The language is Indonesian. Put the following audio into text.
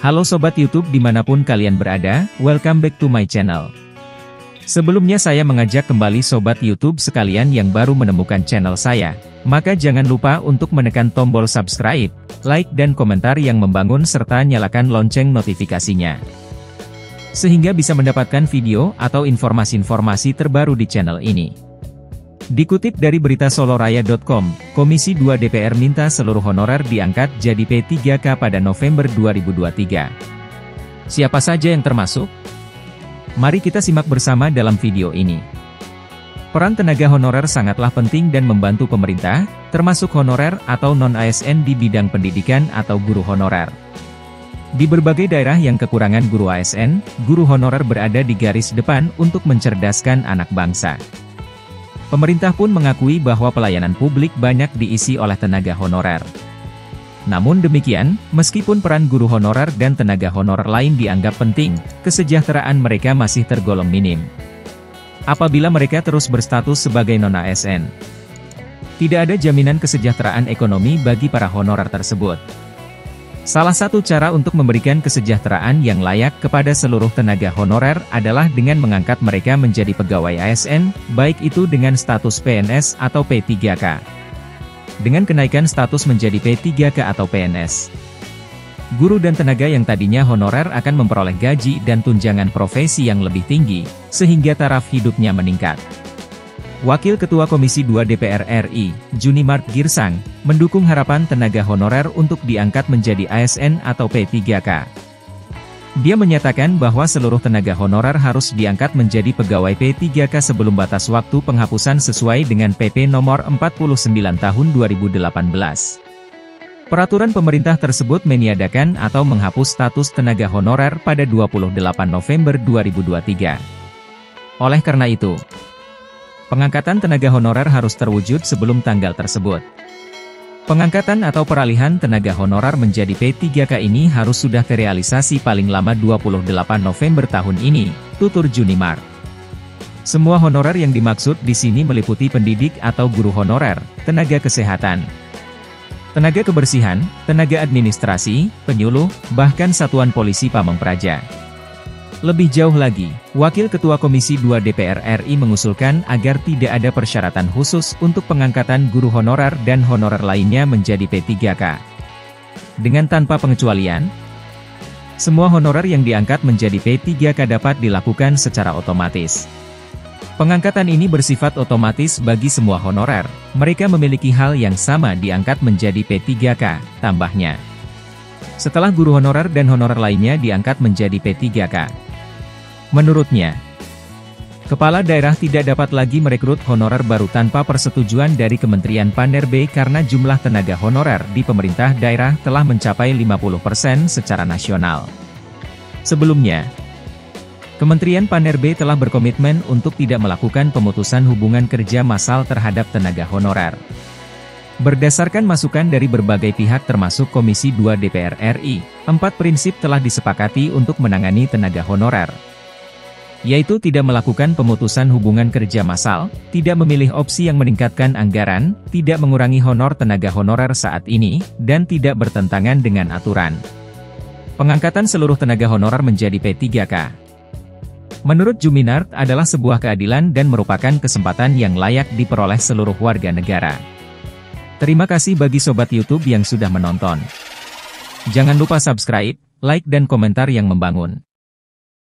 Halo Sobat YouTube dimanapun kalian berada, welcome back to my channel. Sebelumnya saya mengajak kembali Sobat YouTube sekalian yang baru menemukan channel saya, maka jangan lupa untuk menekan tombol subscribe, like dan komentar yang membangun serta nyalakan lonceng notifikasinya. Sehingga bisa mendapatkan video atau informasi-informasi terbaru di channel ini. Dikutip dari berita soloraya.com, Komisi 2 DPR minta seluruh honorer diangkat jadi P3K pada November 2023. Siapa saja yang termasuk? Mari kita simak bersama dalam video ini. Peran tenaga honorer sangatlah penting dan membantu pemerintah, termasuk honorer atau non-ASN di bidang pendidikan atau guru honorer. Di berbagai daerah yang kekurangan guru ASN, guru honorer berada di garis depan untuk mencerdaskan anak bangsa. Pemerintah pun mengakui bahwa pelayanan publik banyak diisi oleh tenaga honorer. Namun demikian, meskipun peran guru honorer dan tenaga honorer lain dianggap penting, kesejahteraan mereka masih tergolong minim. Apabila mereka terus berstatus sebagai non-ASN, tidak ada jaminan kesejahteraan ekonomi bagi para honorer tersebut. Salah satu cara untuk memberikan kesejahteraan yang layak kepada seluruh tenaga honorer adalah dengan mengangkat mereka menjadi pegawai ASN, baik itu dengan status PNS atau P3K. Dengan kenaikan status menjadi P3K atau PNS, guru dan tenaga yang tadinya honorer akan memperoleh gaji dan tunjangan profesi yang lebih tinggi, sehingga taraf hidupnya meningkat. Wakil Ketua Komisi 2 DPR RI, Junimart Girsang, mendukung harapan tenaga honorer untuk diangkat menjadi ASN atau P3K. Dia menyatakan bahwa seluruh tenaga honorer harus diangkat menjadi pegawai P3K sebelum batas waktu penghapusan sesuai dengan PP Nomor 49 Tahun 2018. Peraturan pemerintah tersebut meniadakan atau menghapus status tenaga honorer pada 28 November 2023. Oleh karena itu, pengangkatan tenaga honorer harus terwujud sebelum tanggal tersebut. Pengangkatan atau peralihan tenaga honorer menjadi P3K ini harus sudah terrealisasi paling lama 28 November tahun ini, tutur Junimart. Semua honorer yang dimaksud di sini meliputi pendidik atau guru honorer, tenaga kesehatan, tenaga kebersihan, tenaga administrasi, penyuluh, bahkan satuan polisi Pamong Praja. Lebih jauh lagi, Wakil Ketua Komisi 2 DPR RI mengusulkan agar tidak ada persyaratan khusus untuk pengangkatan guru honorer dan honorer lainnya menjadi P3K. Dengan tanpa pengecualian, semua honorer yang diangkat menjadi P3K dapat dilakukan secara otomatis. Pengangkatan ini bersifat otomatis bagi semua honorer, mereka memiliki hal yang sama diangkat menjadi P3K, tambahnya. Setelah guru honorer dan honorer lainnya diangkat menjadi P3K. Menurutnya, kepala daerah tidak dapat lagi merekrut honorer baru tanpa persetujuan dari Kementerian PAN-RB karena jumlah tenaga honorer di pemerintah daerah telah mencapai 50% secara nasional. Sebelumnya, Kementerian PAN-RB telah berkomitmen untuk tidak melakukan pemutusan hubungan kerja massal terhadap tenaga honorer. Berdasarkan masukan dari berbagai pihak termasuk Komisi 2 DPR RI, 4 prinsip telah disepakati untuk menangani tenaga honorer, yaitu tidak melakukan pemutusan hubungan kerja massal, tidak memilih opsi yang meningkatkan anggaran, tidak mengurangi honor tenaga honorer saat ini, dan tidak bertentangan dengan aturan pengangkatan seluruh tenaga honorer menjadi P3K. Menurut Junimart adalah sebuah keadilan dan merupakan kesempatan yang layak diperoleh seluruh warga negara. Terima kasih bagi Sobat YouTube yang sudah menonton. Jangan lupa subscribe, like dan komentar yang membangun.